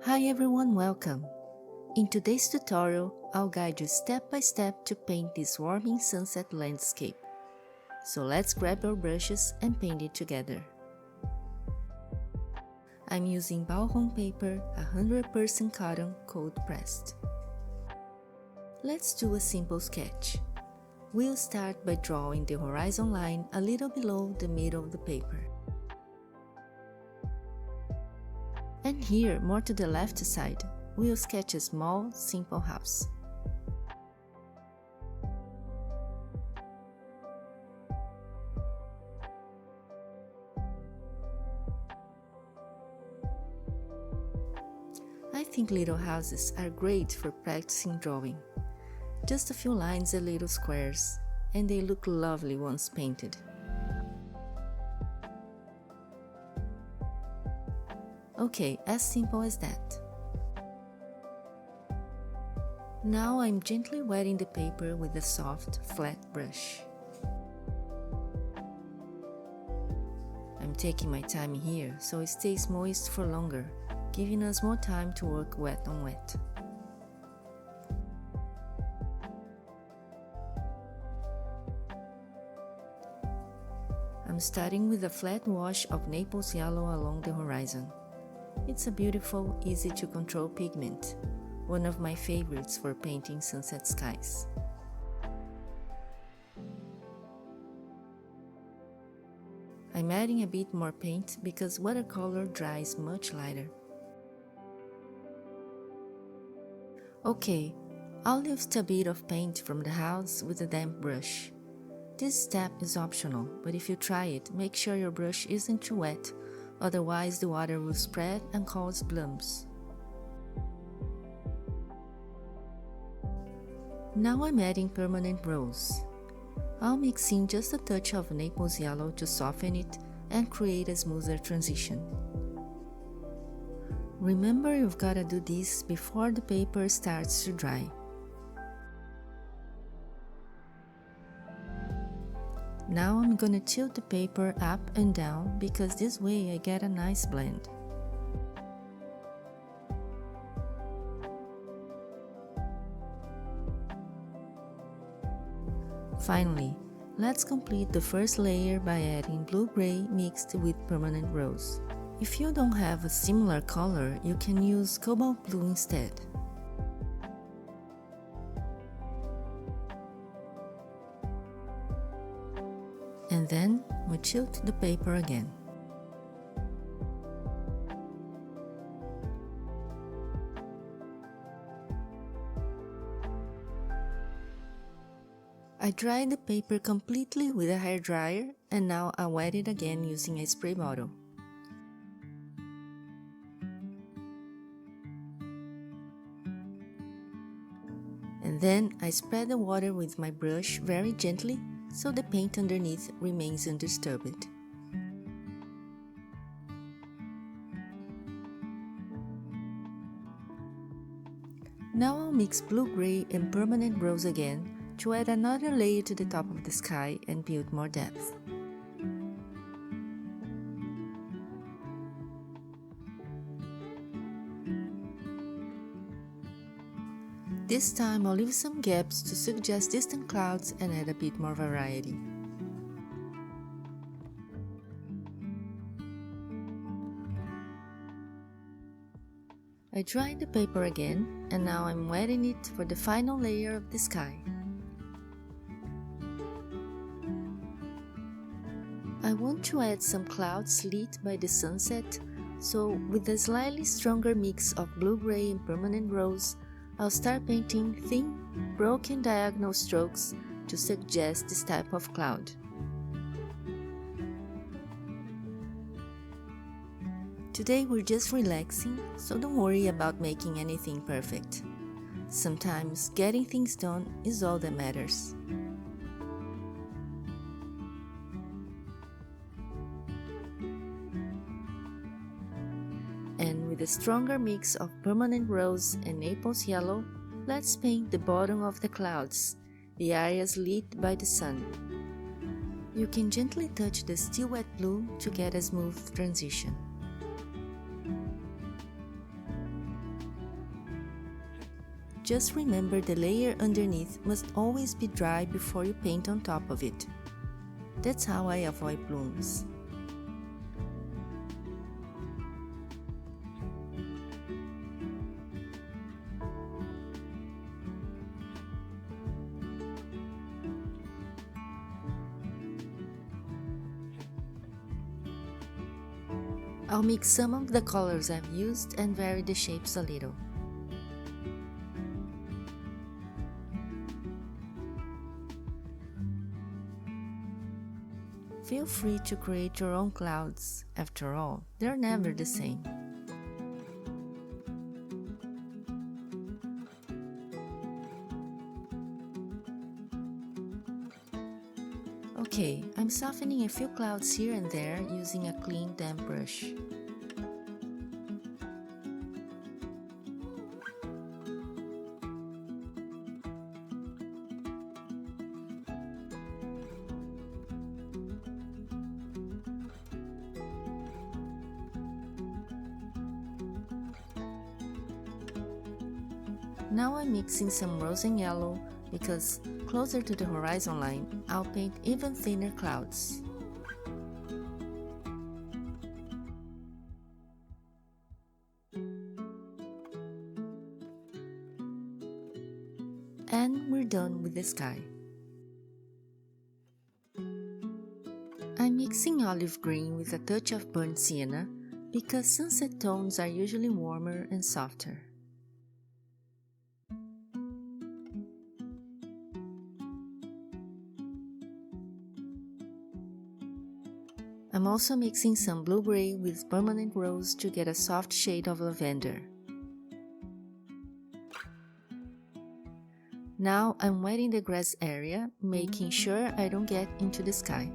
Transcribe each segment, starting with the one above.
Hi everyone, welcome! In today's tutorial, I'll guide you step by step to paint this warming sunset landscape. So let's grab our brushes and paint it together. I'm using Baohong paper, 100% cotton, cold pressed. Let's do a simple sketch. We'll start by drawing the horizon line a little below the middle of the paper. And here, more to the left side, we'll sketch a small, simple house. I think little houses are great for practicing drawing. Just a few lines and little squares, and they look lovely once painted. Okay, as simple as that. Now I'm gently wetting the paper with a soft, flat brush. I'm taking my time here so it stays moist for longer, giving us more time to work wet on wet. I'm starting with a flat wash of Naples yellow along the horizon. It's a beautiful, easy to control pigment, one of my favorites for painting sunset skies. I'm adding a bit more paint because watercolor dries much lighter. Okay, I'll lift a bit of paint from the house with a damp brush. This step is optional, but if you try it, make sure your brush isn't too wet, otherwise the water will spread and cause blooms. Now I'm adding permanent rose. I'll mix in just a touch of Naples yellow to soften it and create a smoother transition. Remember, you've gotta do this before the paper starts to dry. Now I'm gonna tilt the paper up and down because this way I get a nice blend. Finally, let's complete the first layer by adding blue-gray mixed with permanent rose. If you don't have a similar color, you can use cobalt blue instead. And then we tilt the paper again. I dried the paper completely with a hairdryer and now I wet it again using a spray bottle. And then I spread the water with my brush very gently so the paint underneath remains undisturbed. Now I'll mix blue-gray and permanent rose again to add another layer to the top of the sky and build more depth. This time I'll leave some gaps to suggest distant clouds and add a bit more variety. I dried the paper again and now I'm wetting it for the final layer of the sky. I want to add some clouds lit by the sunset, so with a slightly stronger mix of blue-gray and permanent rose, I'll start painting thin, broken diagonal strokes to suggest this type of cloud. Today we're just relaxing, so don't worry about making anything perfect. Sometimes getting things done is all that matters. And with a stronger mix of permanent rose and Naples yellow, let's paint the bottom of the clouds, the areas lit by the sun. You can gently touch the still wet blue to get a smooth transition. just remember the layer underneath must always be dry before you paint on top of it. That's how I avoid blooms. I'll mix some of the colors I've used and vary the shapes a little. Feel free to create your own clouds. After all, they're never the same. Okay, I'm softening a few clouds here and there using a clean damp brush. Now I'm mixing some rose and yellow because closer to the horizon line, I'll paint even thinner clouds. And we're done with the sky. I'm mixing olive green with a touch of burnt sienna because sunset tones are usually warmer and softer. I'm also mixing some blue-gray with permanent rose to get a soft shade of lavender. Now I'm wetting the grass area, making sure I don't get into the sky.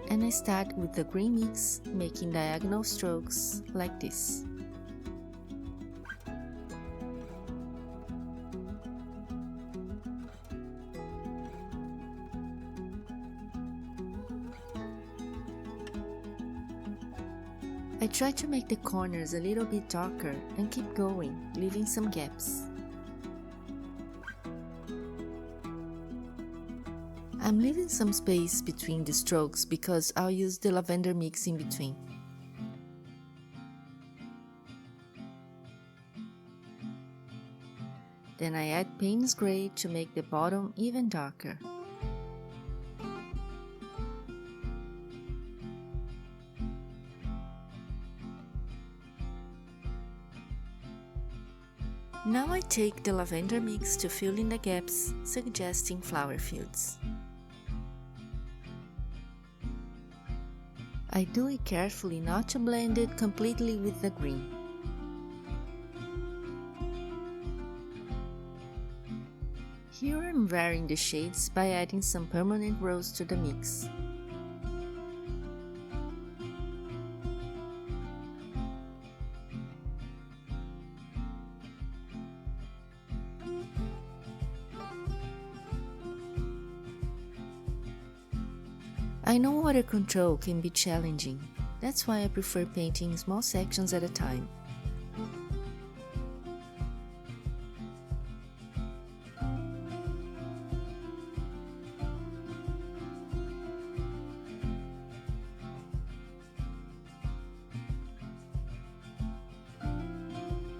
And I start with the green mix, making diagonal strokes like this. I try to make the corners a little bit darker and keep going, leaving some gaps. I'm leaving some space between the strokes because I'll use the lavender mix in between. Then I add Payne's gray to make the bottom even darker. Now I take the lavender mix to fill in the gaps, suggesting flower fields. I do it carefully not to blend it completely with the green. Here I'm varying the shades by adding some permanent rose to the mix. I know water control can be challenging, that's why I prefer painting small sections at a time.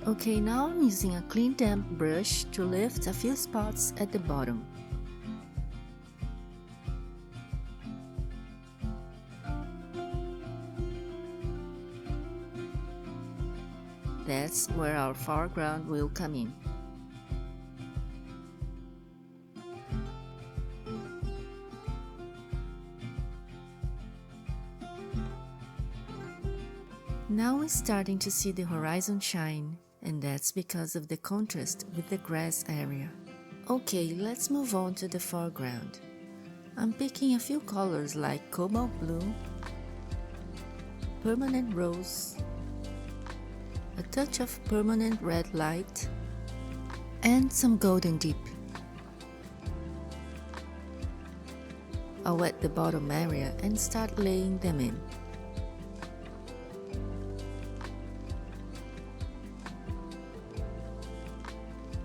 Okay, now I'm using a clean damp brush to lift a few spots at the bottom. That's where our foreground will come in. Now we're starting to see the horizon shine, and that's because of the contrast with the grass area. Okay, let's move on to the foreground. I'm picking a few colors like cobalt blue, permanent rose, a touch of permanent red light, and some golden deep. I'll wet the bottom area and start laying them in.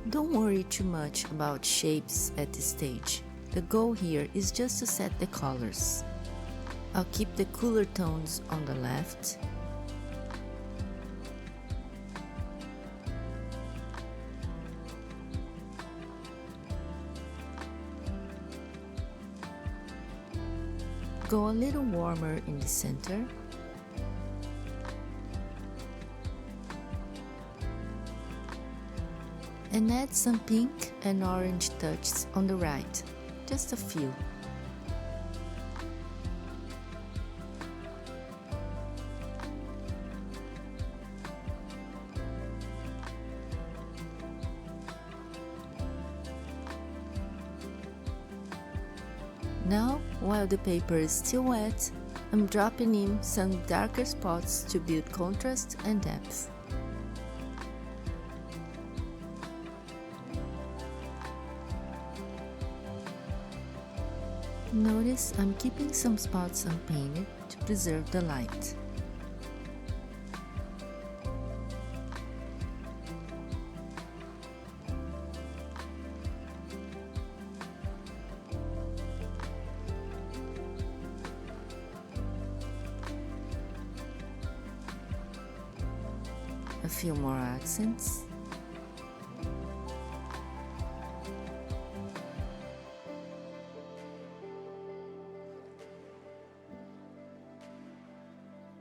Don't worry too much about shapes at this stage. The goal here is just to set the colors. I'll keep the cooler tones on the left, go a little warmer in the center, and add some pink and orange touches on the right, just a few. Now, while the paper is still wet, I'm dropping in some darker spots to build contrast and depth. Notice I'm keeping some spots unpainted to preserve the light. A few more accents.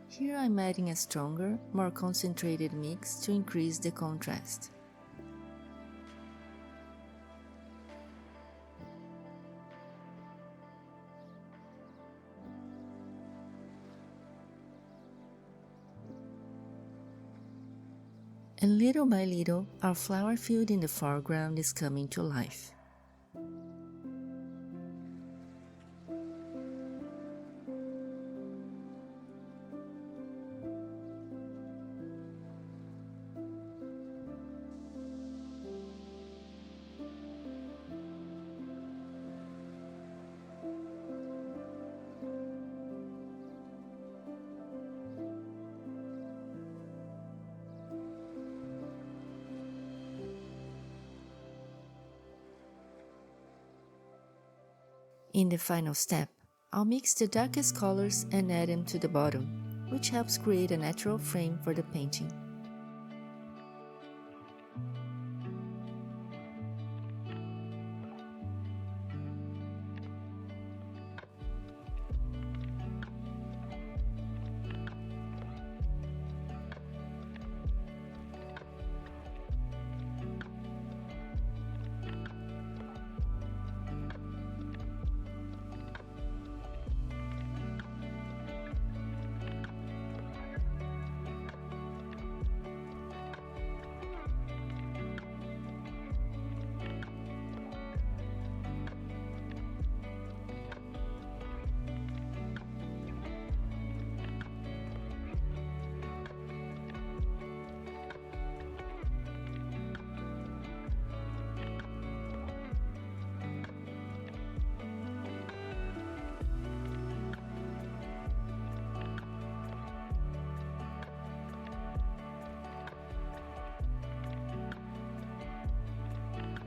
Here I'm adding a stronger, more concentrated mix to increase the contrast. And little by little, our flower field in the foreground is coming to life. In the final step, I'll mix the darkest colors and add them to the bottom, which helps create a natural frame for the painting.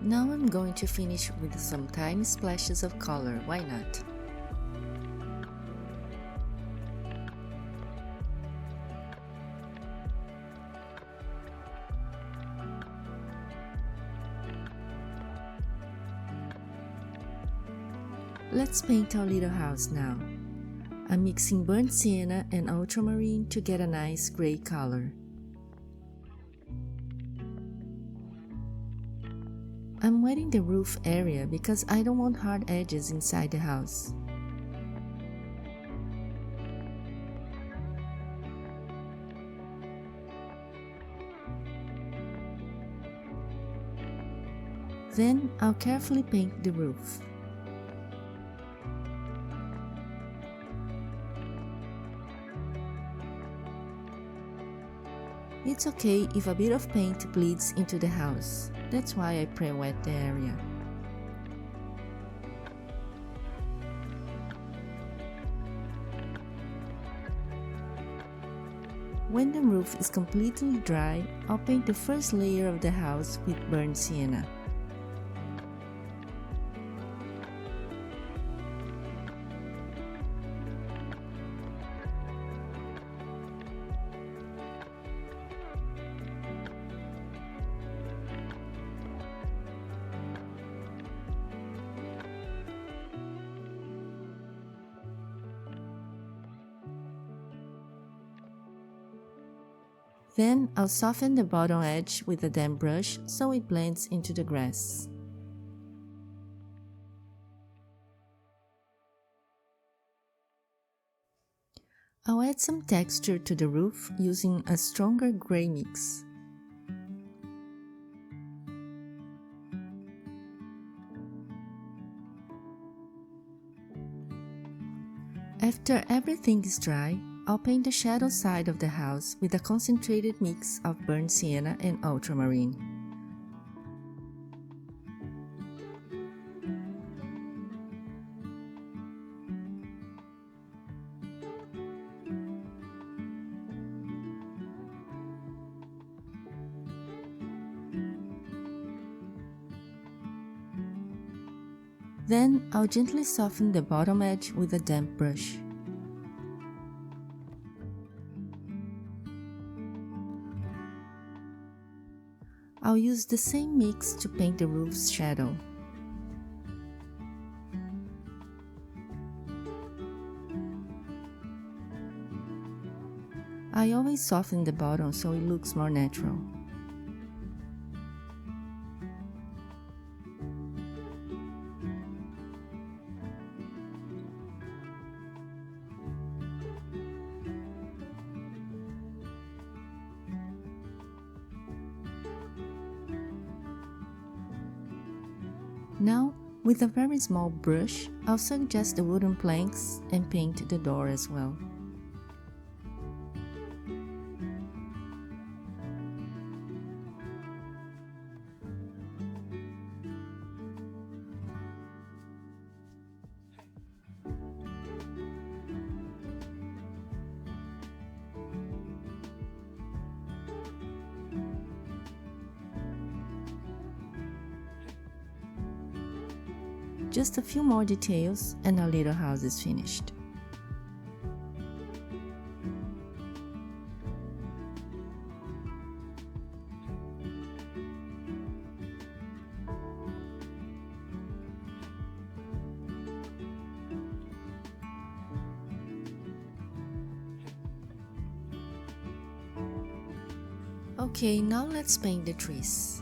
Now I'm going to finish with some tiny splashes of color, why not? Let's paint our little house now. I'm mixing burnt sienna and ultramarine to get a nice gray color. I'm wetting the roof area because I don't want hard edges inside the house. Then I'll carefully paint the roof. It's okay if a bit of paint bleeds into the house. That's why I pre-wet the area. When the roof is completely dry, I'll paint the first layer of the house with burnt sienna. Then I'll soften the bottom edge with a damp brush so it blends into the grass. I'll add some texture to the roof using a stronger gray mix. After everything is dry, I'll paint the shadow side of the house with a concentrated mix of burnt sienna and ultramarine. Then I'll gently soften the bottom edge with a damp brush. I'll use the same mix to paint the roof's shadow. I always soften the bottom so it looks more natural. Now, with a very small brush, I'll suggest the wooden planks and paint the door as well. Just a few more details and our little house is finished. Okay, now let's paint the trees.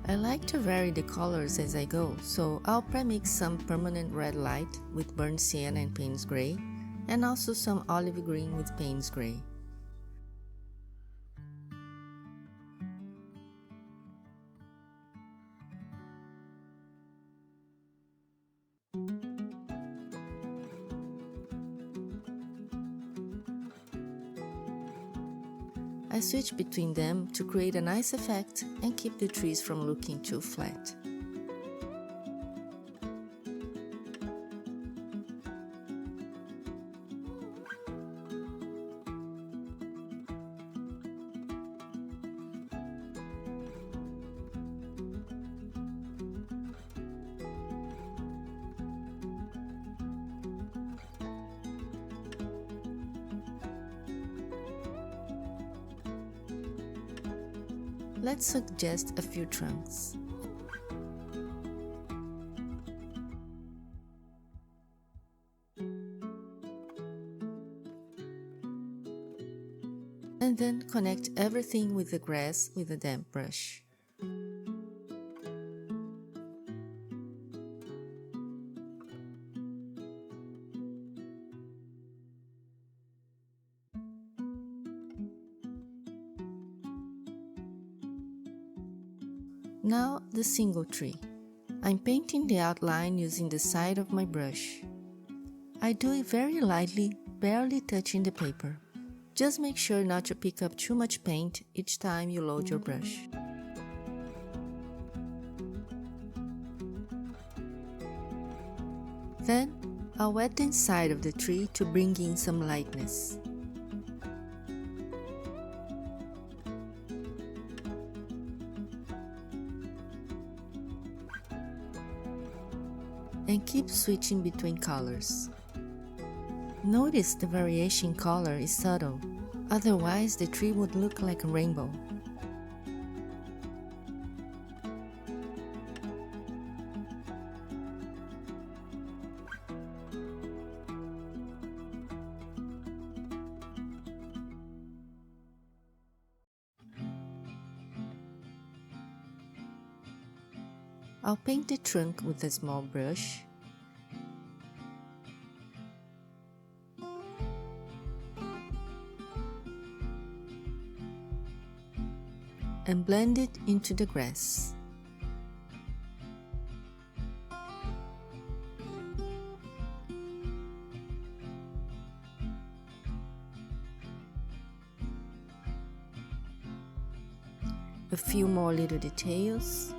I like to vary the colors as I go, so I'll pre-mix some permanent red light with burnt sienna and Payne's gray, and also some olive green with Payne's gray. I switch between them to create a nice effect and keep the trees from looking too flat. Let's suggest a few trunks. And then connect everything with the grass with a damp brush. Now the single tree. I'm painting the outline using the side of my brush. I do it very lightly, barely touching the paper. Just make sure not to pick up too much paint each time you load your brush. Then, I'll wet the inside of the tree to bring in some lightness. and keep switching between colors. Notice the variation in color is subtle, otherwise the tree would look like a rainbow. I'll paint the trunk with a small brush and blend it into the grass. A few more little details.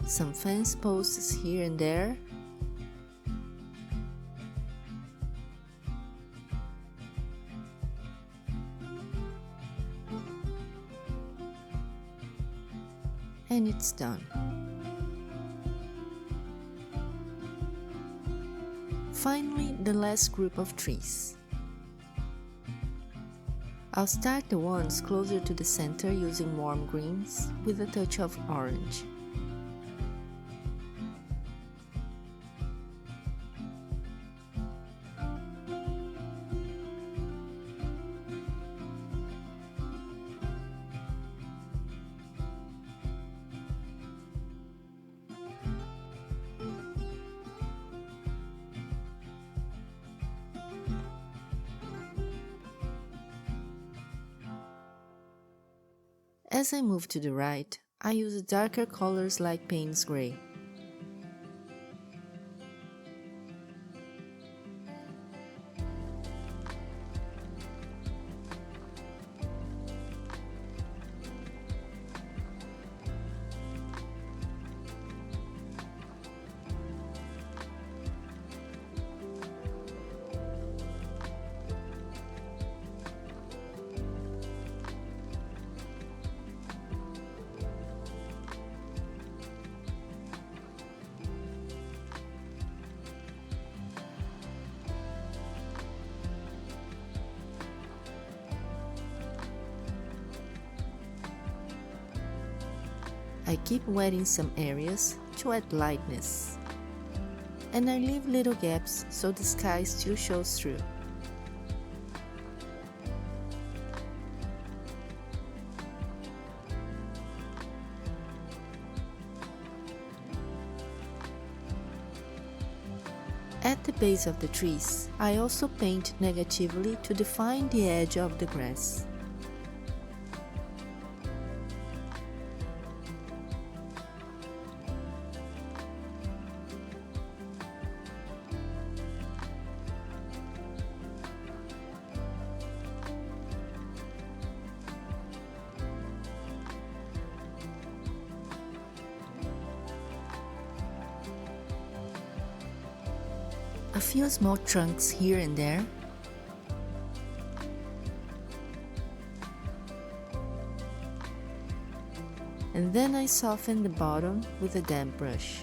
Some fence posts here and there. And it's done. Finally, the last group of trees. I'll start the ones closer to the center using warm greens with a touch of orange. As I move to the right, I use darker colors like Payne's gray. I keep wetting some areas to add lightness, and I leave little gaps so the sky still shows through. At the base of the trees, I also paint negatively to define the edge of the grass. A few small trunks here and there. And then I soften the bottom with a damp brush.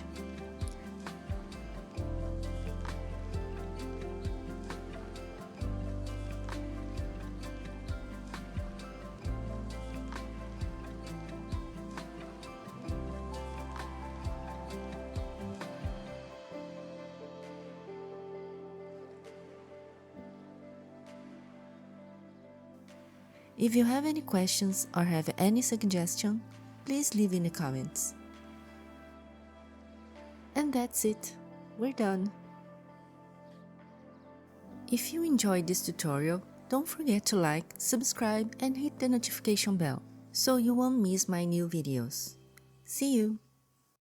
If you have any questions or have any suggestion, please leave in the comments. And that's it, we're done. If you enjoyed this tutorial, don't forget to like, subscribe and hit the notification bell so you won't miss my new videos. See you!